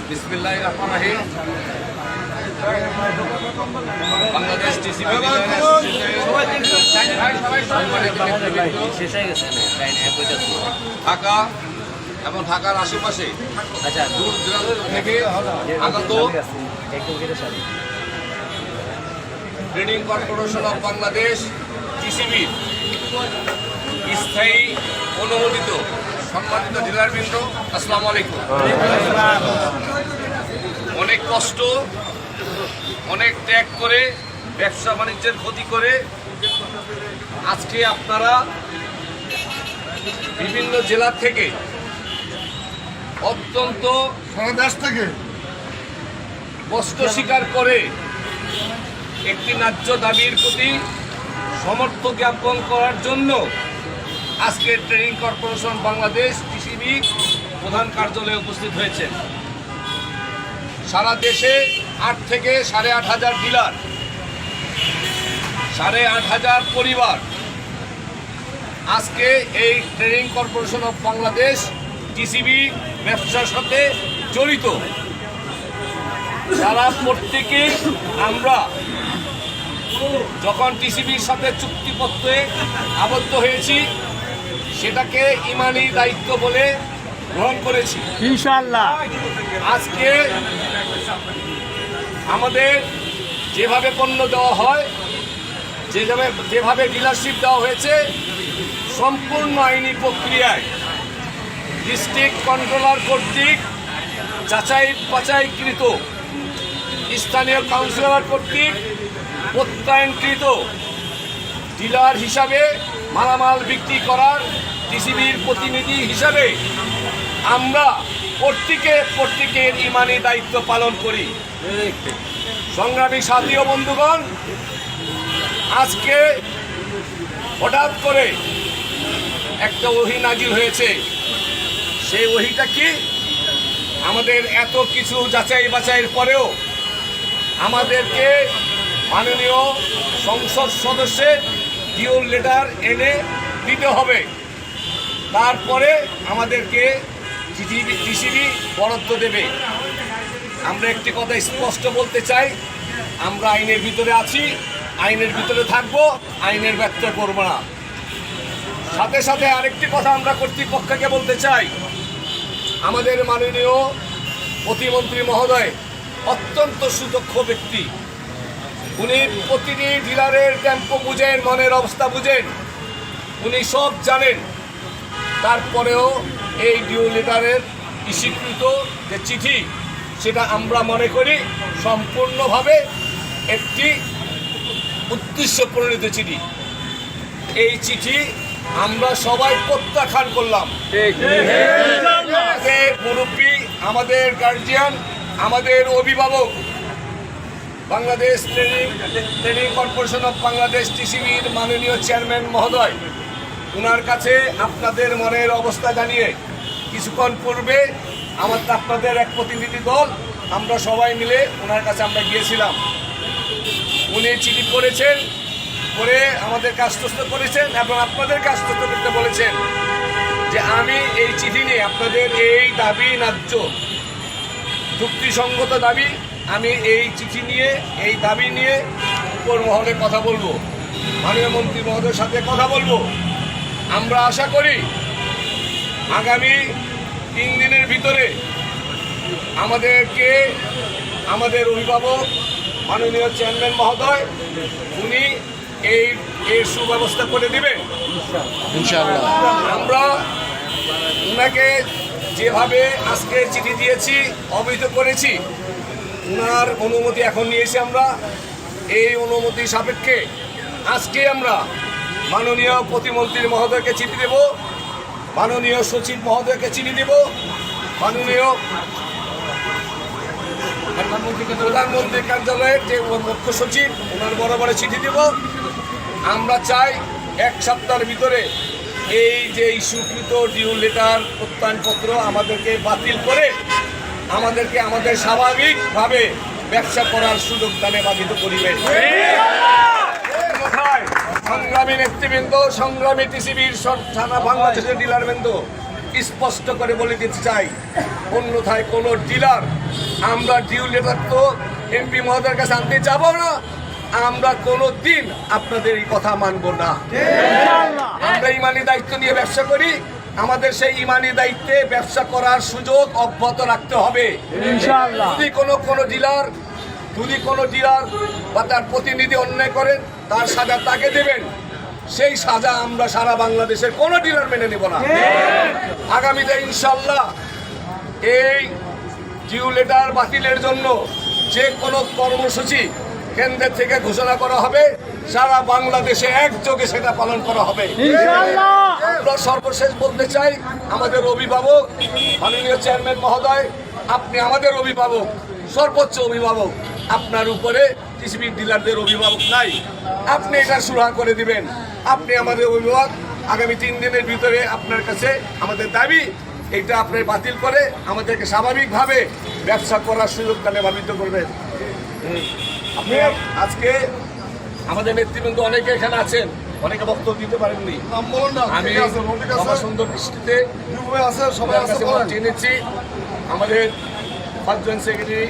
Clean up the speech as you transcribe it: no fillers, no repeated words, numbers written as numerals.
বিসমিল্লাহির রহমানির রহিম। বাংলাদেশ টিসিবি ঢাকা এবং ঢাকার আশেপাশে দূর দূরান্ত থেকে আগত trading corporation of Bangladesh TCB স্থায়ী অনুমোদিত সম্মানিত ডিলারবৃন্দ, আসসালামু আলাইকুম। অনেক কষ্ট, অনেক ত্যাগ করে, ব্যবসা বাণিজ্যের ক্ষতি করে আজকে আপনারা বিভিন্ন জেলা থেকে অত্যন্ত কষ্ট স্বীকার করে একটি ন্যায্য দাবির প্রতি সমর্থন জ্ঞাপন করার জন্য আজকে ট্রেডিং কর্পোরেশন বাংলাদেশ টিসিবি প্রধান কার্যালয়ে উপস্থিত হয়েছেন। সারা দেশে 8 থেকে 8,500 ডিলার, 8,500 পরিবার আজকে এই trading corporation of Bangladesh TCB ব্যবসার সাথে জড়িত। তারা প্রত্যেকে আমরা যখন টিসিবির সাথে চুক্তিপত্রে আবদ্ধ হয়েছি সেটাকে ইমানি দায়িত্ব বলে গ্রহণ করেছি ইনশাআল্লাহ। আজকে আমাদের যেভাবে পণ্য দেওয়া হয়, যেভাবে ডিলারশিপ দেওয়া হয়েছে, সম্পূর্ণ আইনি প্রক্রিয়ায় ডিস্ট্রিক্ট কন্ট্রোলার কর্তৃক যাচাই বাছাইকৃত, স্থানীয় কাউন্সিলর কর্তৃক প্রত্যয়নকৃত ডিলার হিসাবে মালামাল বিক্রি করার টিসিবির প্রতিনিধি হিসাবে আমরা প্রত্যেকের ইমানি দায়িত্ব পালন করি। সংগ্রামী সাথী ও বন্ধুগণ, আজকে হঠাৎ করে একটা ওহী নাজিল হয়েছে। সেই ওহীটা কি? আমাদের এত কিছু যাচাই বাছাইয়ের পরেও আমাদেরকে মাননীয় সংসদ সদস্যের ডিউল লেটার এনে দিতে হবে, তারপরে আমাদেরকে টিসিবি বরাদ্দ দেবে। আমরা একটি কথা স্পষ্ট বলতে চাই, আমরা আইনের ভিতরে আছি, আইনের ভিতরে থাকবো, আইনের ব্যত্যয় করবো না। সাথে সাথে আরেকটি কথা আমরা কর্তৃপক্ষকে বলতে চাই, আমাদের মাননীয় প্রতিমন্ত্রী মহোদয় অত্যন্ত সুদক্ষ ব্যক্তি। উনি প্রতিটি ডিলারের টেম্পো বুঝেন, মনের অবস্থা বুঝেন, উনি সব জানেন। তারপরেও এই ডিউ লেটারের স্বীকৃত যে চিঠি, সেটা আমরা মনে করি সম্পূর্ণভাবে একটি উদ্দেশ্য প্রণীত চিঠি। এই চিঠি আমরা সবাই প্রত্যাখ্যান করলাম। আমাদের মুরব্বী, আমাদের গার্জিয়ান, আমাদের অভিভাবক, Bangladesh trading corporation of Bangladesh টিসিবির মাননীয় চেয়ারম্যান মহোদয়, ওনার কাছে আপনাদের মনের অবস্থা জানিয়ে কিছুক্ষণ পূর্বে আপনাদের এক প্রতিনিধি দল আমরা সবাই মিলে ওনার কাছে আমরা গিয়েছিলাম। উনি চিঠি করেছেন, করে আমাদেরকে আশ্বস্ত করেছেন এবং আপনাদেরকে আশ্বস্ত করতে বলেছেন যে আমি এই চিঠি নিয়ে আপনাদের এই দাবি ন্যায্য যুক্তিসঙ্গত দাবি, আমি এই চিঠি নিয়ে, এই দাবি নিয়ে উপর মহলে কথা বলবো, মাননীয় মন্ত্রী মহোদয়ের সাথে কথা বলবো। আমরা আশা করি আগামী 3 দিনের ভিতরে আমাদেরকে আমাদের অভিভাবক মাননীয় চেয়ারম্যান মহোদয় উনি এর সুব্যবস্থা করে দিবেন ইনশাআল্লাহ। আমরা ওনাকে যেভাবে আজকে চিঠি দিয়েছি, অবহিত করেছি, ওনার অনুমতি এখন নিয়েছি আমরা। এই অনুমতি সাপেক্ষে আজকে আমরা মাননীয় প্রতিমন্ত্রী মহোদয়কে চিঠি দেব, মাননীয় সচিব মহোদয়কে চিঠি দেব, মাননীয় প্রধানমন্ত্রী কার্যালয়ের যে মুখ্য সচিব, ওনার বরাবরে চিঠি দেব। আমরা চাই 1 সপ্তাহের ভিতরে এই যে ইস্যুকৃত ডিউ লেটার প্রত্যয়নপত্র আমাদেরকে বাতিল করে আমাদেরকে আমাদের স্বাভাবিকভাবে ব্যবসা করার সুযোগ দানে বাধিত করিবেন। সংগ্রামী নেতৃবৃন্দ, সংগ্রামী টিসিবির সারা বাংলাদেশের ডিলারবৃন্দ, স্পষ্ট করে বলে দিতে চাই, অন্যথায় কোনো ডিলার, আমরা ডিউ লেটার তো এমপি মহোদয়ের কাছে আনতে যাব না, আমরা কোনো দিন আপনাদের এই কথা মানব না। আমরা ইমানি দায়িত্ব নিয়ে ব্যবসা করি, আমাদের সেই ইমানি দায়িত্বে ব্যবসা করার সুযোগ অব্যাহত রাখতে হবে। যদি কোনো ডিলার বা তার প্রতিনিধি অন্যায় করেন, তার সাজা তাকে দেবেন, সেই সাজা আমরা সারা বাংলাদেশের কোনো ডিলার মেনে নেব না। আগামীতে ইনশাল্লাহ এই ডিউ লেটার বাতিলের জন্য যে কোনো কর্মসূচি কেন্দ্রের থেকে ঘোষণা করা হবে, সারা বাংলাদেশে একযোগে সেটা পালন করা হবে। আমরা সর্বশেষ বলতে চাই, আমাদের অভিভাবক মাননীয় চেয়ারম্যান মহোদয়, আপনি আমাদের অভিভাবক, সর্বোচ্চ অভিভাবক। আপনার উপরে টিসিবি ডিলারদের অভিভাবক নাই, আপনি এটা সুরাহা করে দিবেন। আপনি আমাদের অভিভাবক। আগামী 3 দিনের ভিতরে আপনার কাছে আমাদের দাবি, এটা আপনি বাতিল করে আমাদেরকে স্বাভাবিকভাবে ব্যবসা করার সুযোগটা নির্ধারিত করবেন। আপনি আজকে আমাদের নেতৃবৃন্দ অনেকে এখানে আছেন, অনেকে বক্তব্য দিতে পারেননি। আমি সুন্দর দৃষ্টিতে সবার কাছে জেনেছি। আমাদের 5 জন সেক্রেটারি